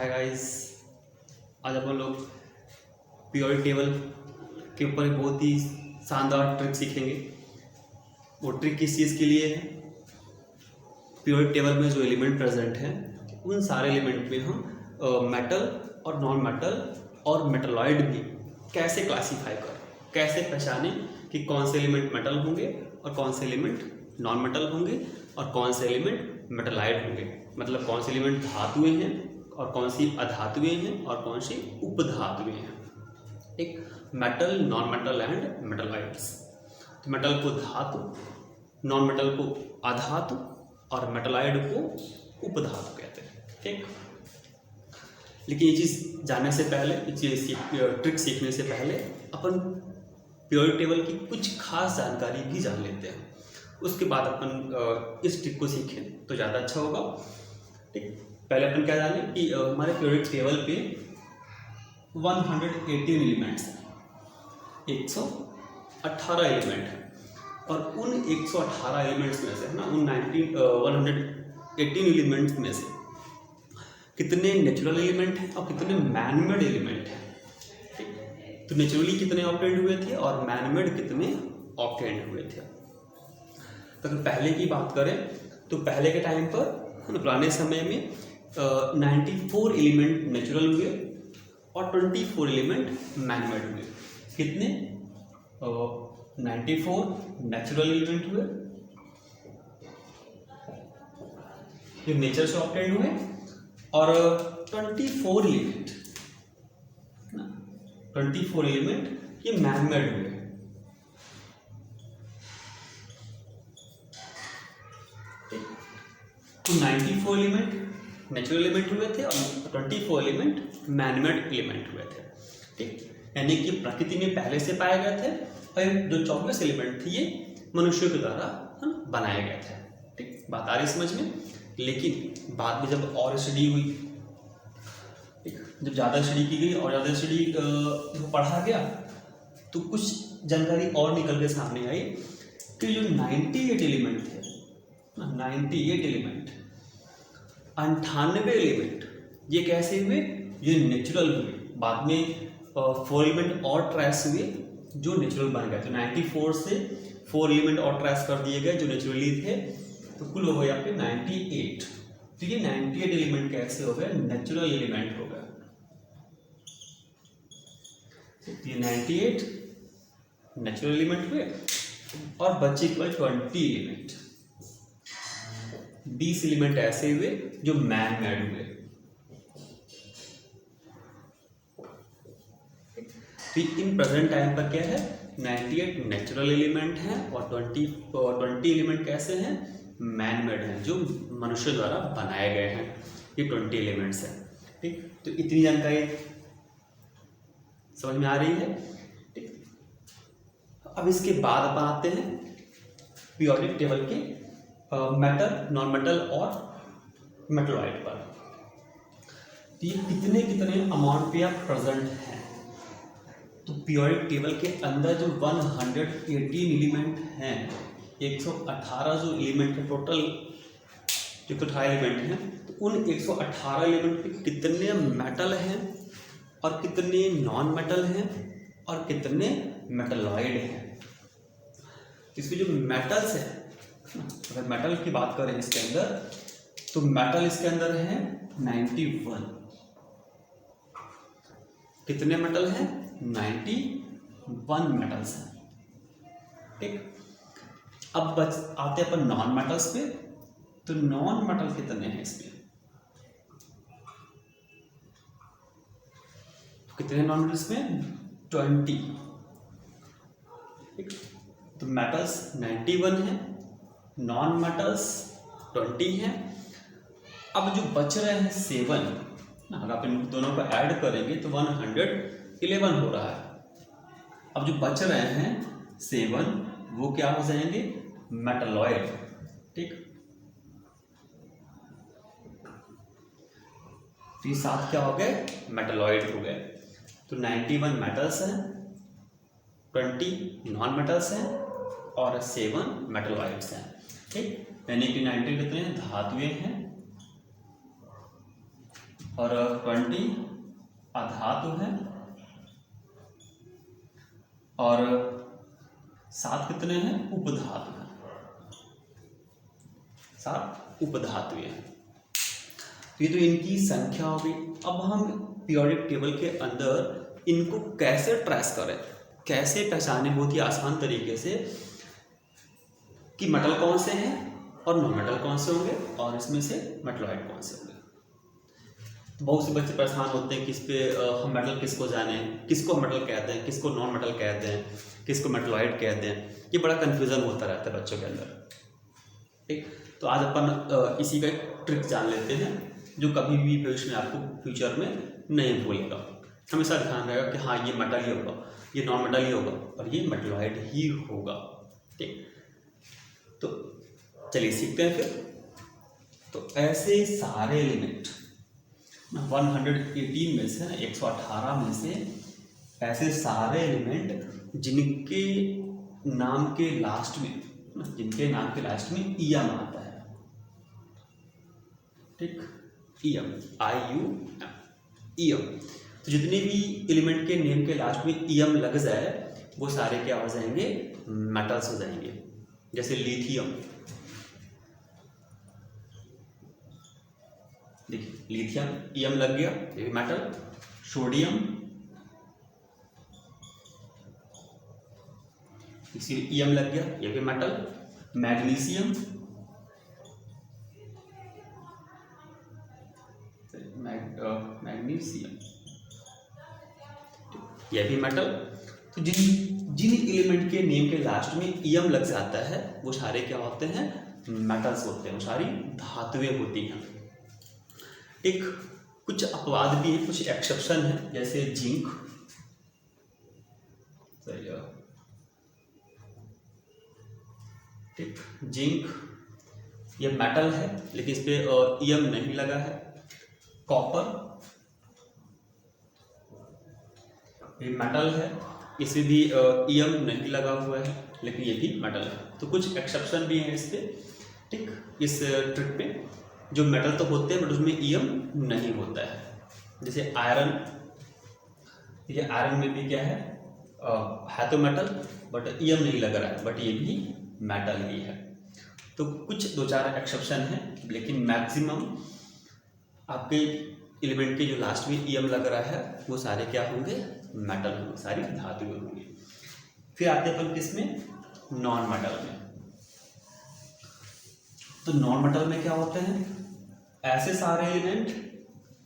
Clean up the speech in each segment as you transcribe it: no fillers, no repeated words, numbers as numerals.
Hi guys, आज अपन लोग periodic table के ऊपर एक बहुत ही शानदार ट्रिक सीखेंगे। वो ट्रिक किस चीज़ के लिए है? पीरियोडिक टेबल में जो एलिमेंट प्रेजेंट हैं उन सारे एलिमेंट में हम मेटल और नॉन मेटल और मेटलॉइड भी कैसे क्लासीफाई करें, कैसे पहचानें कि कौन से एलिमेंट मेटल होंगे और कौन से एलिमेंट नॉन मेटल होंगे और कौन से एलिमेंट मेटलॉइड होंगे। मतलब कौन से एलिमेंट धातुएं हैं और कौन सी अधातुएं हैं और कौन सी उपधातुएं हैं। एक metal, non metal and metalloids. तो मेटल को धातु, नॉन मेटल को अधातु और मेटलॉइड को उपधातु कहते हैं। ठीक, लेकिन ये चीज़ जानने से पहले, ये ट्रिक सीखने से पहले अपन पीरियोडिक टेबल की कुछ खास जानकारी भी जान लेते हैं। उसके बाद अपन इस ट्रिक को सीखें तो ज़्यादा अच्छा होगा। ठीक, पहले अपन क्या जानें कि हमारे पीरियोडिक टेबल पे 118 एलिमेंट्स हैं, 118 एलिमेंट हैं और उन 118 एलिमेंट्स में से है ना, उन 118 एलिमेंट्स में से कितने नेचुरल एलिमेंट हैं और कितने मैनमेड एलिमेंट हैं। ठीक, तो नेचुरली कितने ऑब्टेंड हुए थे और मैनमेड कितने ऑब्टेंड हुए थे। तो अगर पहले की बात करें तो पहले के टाइम पर, पुराने समय में 94 एलिमेंट नेचुरल हुए और 24 एलिमेंट मैनमेड हुए। कितने? 94 नेचुरल एलिमेंट हुए जो नेचर से ऑब्टेंड हुए और 24 एलिमेंट ये मैनमेड हुए। तो 94 एलिमेंट नेचुरल एलिमेंट हुए थे और 24 एलिमेंट मैनमेड एलिमेंट हुए थे। ठीक, यानी कि प्रकृति में पहले से पाए गए थे और जो 24 एलिमेंट थे ये मनुष्यों के द्वारा बनाए गए थे। ठीक, बात आ रही समझ में। लेकिन बाद में जब और स्टडी हुई, ठीक, जब ज़्यादा स्टडी की गई और ज़्यादा स्टडी पढ़ा गया तो कुछ जानकारी और निकल के सामने आई कि जो 98 एलिमेंट थे, 98 एलिमेंट, 98 एलिमेंट ये कैसे हुए? ये नेचुरल हुए। बाद में 4 एलिमेंट और ट्रेस हुए जो नेचुरल बन गए। तो 94 से 4 एलिमेंट और ट्रेस कर दिए गए जो नेचुरली थे, तो कुल हो गए आपके 98। तो ये 98 एलिमेंट कैसे हो गए? नेचुरल एलिमेंट हो गए। ये 98 नेचुरल एलिमेंट हुए और बचे केवल 20 एलिमेंट, 20 एलिमेंट ऐसे हुए जो मैनमेड हुए। तो इन प्रेजेंट टाइम पर क्या है? 98 नेचुरल एलिमेंट हैं और 20 एलिमेंट कैसे हैं? मैनमेड हैं, जो मनुष्य द्वारा बनाए गए हैं। ये 20 एलिमेंट्स हैं। ठीक, तो इतनी जानकारी समझ में आ रही है। ठीक, अब इसके बाद अपन आते हैं पीरियोडिक टेबल के मेटल, नॉन मेटल और मेटलॉइड पर। तो ये कितने कितने अमाउंट पे आप प्रेजेंट हैं। तो पीरियोडिक टेबल के अंदर जो 118 एलिमेंट हैं, 118 जो एलिमेंट है टोटल, जो 18 एलिमेंट हैं, तो उन 118 एलिमेंट पे कितने मेटल हैं और कितने नॉन मेटल हैं और कितने मेटलॉइड हैं। इसमें जो मेटल्स हैं, अगर मेटल की बात करें इसके अंदर, तो मेटल इसके अंदर है 91। कितने मेटल हैं? 91 मेटल्स हैं। ठीक, अब आते हैं अपन नॉन मेटल्स पे। तो नॉन मेटल कितने हैं इसमें? तो कितने नॉन मेटल्स में? 20। ठीक, तो मेटल्स 91 हैं, नॉन मेटल्स 20 हैं। अब जो बच रहे हैं 7, अगर आप इन दोनों को ऐड करेंगे तो 111 हो रहा है। अब जो बच रहे हैं 7 वो क्या हो जाएंगे? मेटलॉइड। ठीक, तो ये 7 क्या हो गए? मेटलॉइड हो गए। तो 91 मेटल्स हैं, 20 नॉन मेटल्स हैं और 7 मेटलॉइड्स हैं। ठीक, यानी कि 90 कितने धातुएं हैं और 20 अधातु है और 7 कितने हैं? उपधातु हैं। 7 उपधातु हैं। ये तो इनकी संख्या हो गई। अब हम पीरियोडिक टेबल के अंदर इनको कैसे ट्रेस करें, कैसे पहचाने बहुत ही आसान तरीके से कि मेटल कौन से हैं और नॉन मेटल कौन से होंगे और इसमें से मेटलॉइड कौन से होंगे। तो बहुत से बच्चे परेशान होते हैं कि इस पे हम मेटल किसको जाने, किसको मेटल कहते हैं, किसको नॉन मेटल कहते हैं, किसको मेटलॉइड कहते हैं। ये बड़ा कन्फ्यूज़न होता रहता है बच्चों के अंदर। ठीक, तो आज अपन इसी का एक ट्रिक जान लेते हैं जो कभी भी भविष्य में आपको फ्यूचर में नहीं भूलेगा। हमेशा ध्यान रहेगा कि हाँ ये मेटल ही होगा, ये नॉन मेटल ही होगा और ये मेटलॉइड ही होगा। ठीक, तो चलिए सीखते हैं फिर। तो ऐसे सारे एलिमेंट 118 में से 118 में से ऐसे सारे एलिमेंट जिनके नाम के लास्ट में ईएम आता है। ठीक, ईएम, IUM, ईएम। तो जितने भी एलिमेंट के नेम के लास्ट में ईएम लग जाए वो सारे क्या हो जाएंगे? मेटल्स हो जाएंगे। जैसे लिथियम, देखिए लिथियम ईएम लग गया, ये भी मेटल। सोडियम, इसी ईएम लग गया, ये भी मेटल। मैग्नीशियम, मैग्नीशियम, ये भी मेटल। तो जिन एलिमेंट के नेम के लास्ट में ईएम लग जाता है वो सारे क्या होते हैं? मेटल्स होते हैं, वो सारी धातुएं होती हैं। एक कुछ अपवाद भी है, कुछ एक्सेप्शन है, जैसे जिंक, सही है, ठीक, जिंक ये मेटल है लेकिन इस पे ईएम नहीं लगा है। कॉपर ये मेटल है, इसमें भी ईएम नहीं लगा हुआ है लेकिन ये भी मेटल है। तो कुछ एक्सेप्शन भी हैं इस पे। ठीक, इस ट्रिक पे जो मेटल तो होते हैं बट उसमें ईएम नहीं होता है। जैसे आयरन, ये आयरन में भी क्या है तो मेटल बट ईएम नहीं लग रहा है, बट ये भी मेटल ही है। तो कुछ 2-4 एक्सेप्शन हैं लेकिन मैक्सिमम आपके एलिमेंट के जो लास्ट में ईएम लग रहा है वो सारे क्या होंगे? मेटल होंगे, सारी धातुएं होंगी। फिर आते हैं अपन किसमें? नॉन मेटल में। तो नॉन मेटल में क्या होते हैं? ऐसे सारे एलिमेंट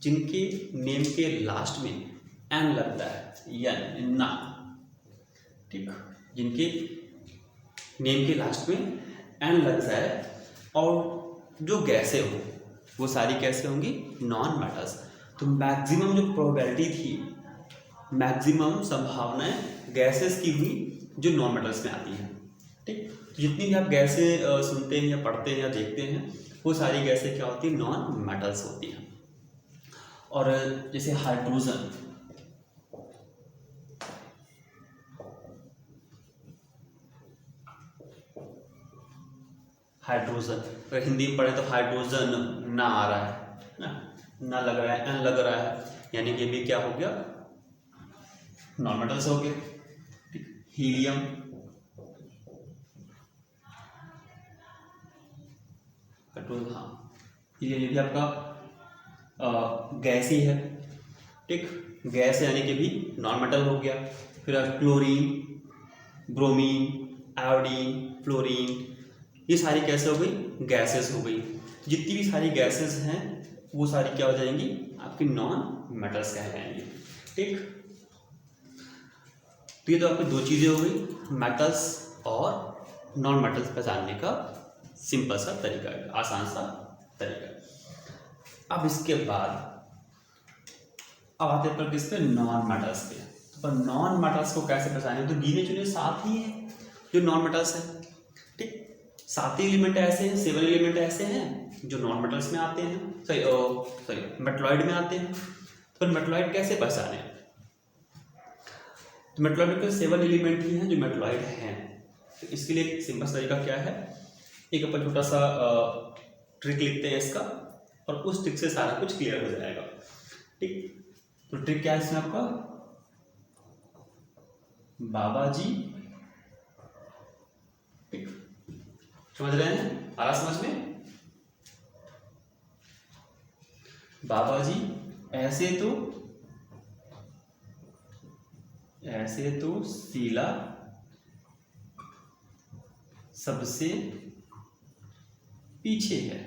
जिनके नेम के लास्ट में एन लगता है, यानी ना। ठीक, जिनके नेम के लास्ट में एन लग जाए और जो गैसें हो वो सारी कैसे होंगी? Non metals. तो मैक्सिमम जो प्रोबेबिलिटी थी, मैक्सिमम संभावनाएं गैसेस की हुई जो नॉन मेटल्स में आती हैं। ठीक, तो जितनी भी आप गैसें सुनते हैं या पढ़ते हैं या देखते हैं वो सारी गैसें क्या होती हैं? नॉन मेटल्स होती हैं। और जैसे हाइड्रोजन, अगर हिंदी में पढ़े तो हाइड्रोजन ना आ रहा है ना लग रहा है, एन लग रहा है, यानी कि भी क्या हो गया? नॉन मेटल्स हो गए। हीलियम, हाँ, ये भी आपका गैस ही है। ठीक, गैस यानी कि भी नॉन मेटल हो गया। फिर क्लोरीन, ब्रोमीन, आयोडीन, फ्लोरीन, ये सारी कैसे हो गई? गैसेस हो गई। जितनी भी सारी गैसेस हैं वो सारी क्या हो जाएंगी? आपकी नॉन मेटल्स कहलाएंगी। ठीक, तो ये तो आपकी 2 चीज़ें हो गई, मेटल्स और नॉन मेटल्स पहचानने का सिंपल सा तरीका है, आसान सा तरीका। अब इसके बाद अब आते हैं किस पे? नॉन मेटल्स पे। तो नॉन मेटल्स को कैसे पहचाने? तो गिने चुने 7 ही है जो नॉन मेटल्स है। ठीक, 7 एलिमेंट ऐसे हैं, 7 एलिमेंट ऐसे हैं जो नॉन मेटल्स में आते हैं, सॉरी मेटलॉइड में आते हैं। तो मेटलॉइड कैसे पहचाने? तो मेटलॉइड में 7 एलिमेंट ही हैं जो मेटलॉइड हैं। तो इसके लिए एक सिंपल तरीका क्या है? एक अपन छोटा सा ट्रिक लिखते हैं इसका और उस ट्रिक से सारा कुछ क्लियर हो जाएगा। ठीक। तो ट्रिक क्या है इसमें आपका, बाबा जी, ठीक, समझ रहे हैं, आ रहा समझ में? बाबा जी ऐसे तो शीला सबसे पीछे है।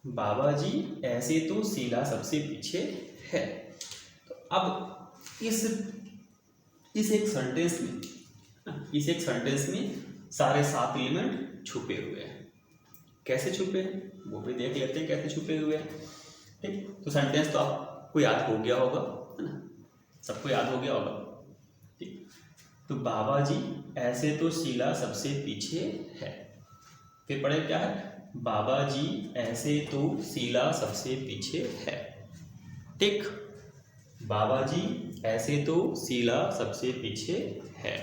बाबा जी ऐसे तो शीला सबसे पीछे है। तो अब इस एक सेंटेंस में सारे 7 एलिमेंट छुपे हुए हैं। कैसे छुपे हैं वो भी देख लेते हैं, कैसे छुपे हुए हैं। ठीक, तो सेंटेंस तो आपको याद हो गया होगा, है ना, सबको याद हो गया होगा। ठीक, तो बाबा जी ऐसे तो शीला सबसे पीछे है। फिर पढ़े क्या है, बाबा जी ऐसे तो शीला सबसे पीछे है। ठीक, बाबा जी ऐसे तो शीला सबसे पीछे है।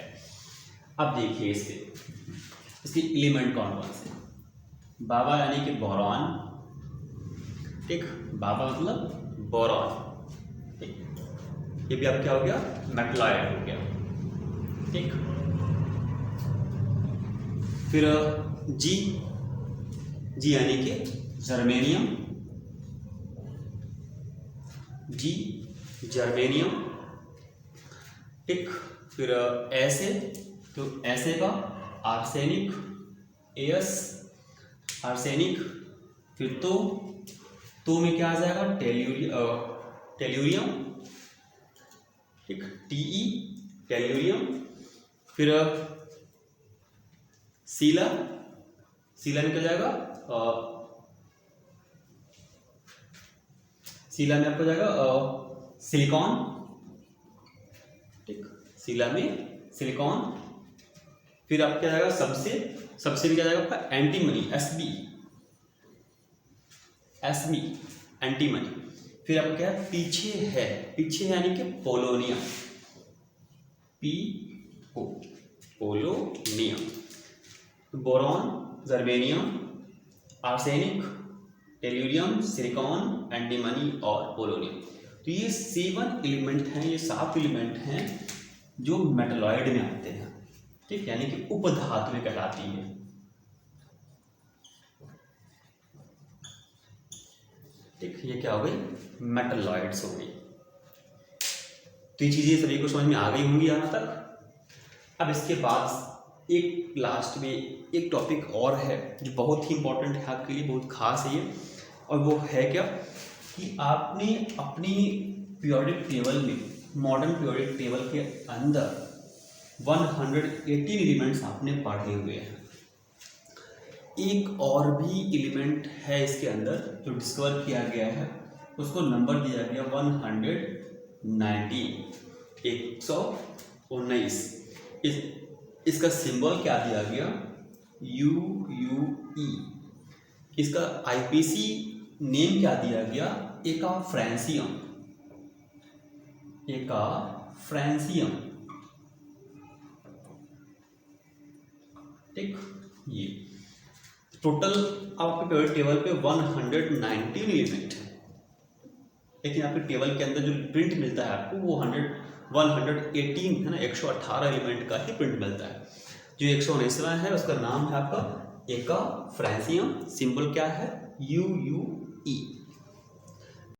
अब देखिए इसके एलिमेंट कौन कौन से। बाबा यानी कि बोरॉन, ठीक, बाबा मतलब बोरॉन, ठीक, ये भी अब क्या हो गया, मेटलॉयड हो गया। ठीक, फिर जी यानी कि जर्मेनियम, जर्मेनियम, ठीक, फिर ऐसे तो ऐसे का आर्सेनिक, एस आर्सेनिक, फिर तो में क्या आ जाएगा, टेल्यूरियम, ठीक, टीई टेल्यूरियम, फिर शीला में क्या जाएगा, शीला में आपको जाएगा सिलिकॉन, ठीक, शीला में सिलिकॉन, फिर आपको क्या जाएगा सबसे भी क्या जाएगा आपका एंटीमनी, एसबी एंटीमनी, फिर आपका क्या पीछे यानी कि polonium, polonium, boron, germanium, arsenic, tellurium, silicon, antimony और पोलोनियम। तो ये 7 एलिमेंट हैं, ये 7 एलिमेंट हैं जो मेटलॉयड में आते हैं। ठीक, यानी कि उपधातुएं कहलाती है। ठीक, ये क्या हो गई, मेटलॉयड्स हो गई। तो ये चीजें सभी को समझ में आ गई होंगी यहाँ तक। अब इसके बाद एक लास्ट में एक टॉपिक और है जो बहुत ही इंपॉर्टेंट है आपके लिए, बहुत खास है ये, और वो है क्या कि आपने अपनी पीरियोडिक टेबल में, मॉडर्न पीरियोडिक टेबल के अंदर 118 एलिमेंट्स आपने पढ़े हुए हैं। एक और भी एलिमेंट है इसके अंदर जो डिस्कवर किया गया है, उसको नंबर दिया गया 119। इसका सिंबल क्या दिया गया, UUE। इसका IPC नेम क्या दिया गया, एकाफ्रेंसियम। ठीक, ये टोटल आपके पीरियोडिक टेबल पे 119 एलिमेंट है, लेकिन आपके टेबल के अंदर जो प्रिंट मिलता है आपको वो 118 है ना, 118 एलिमेंट का ही प्रिंट मिलता है। जो 119वां है उसका नाम है आपका एकाफ्रेंसियम, सिंबल क्या है, UUE।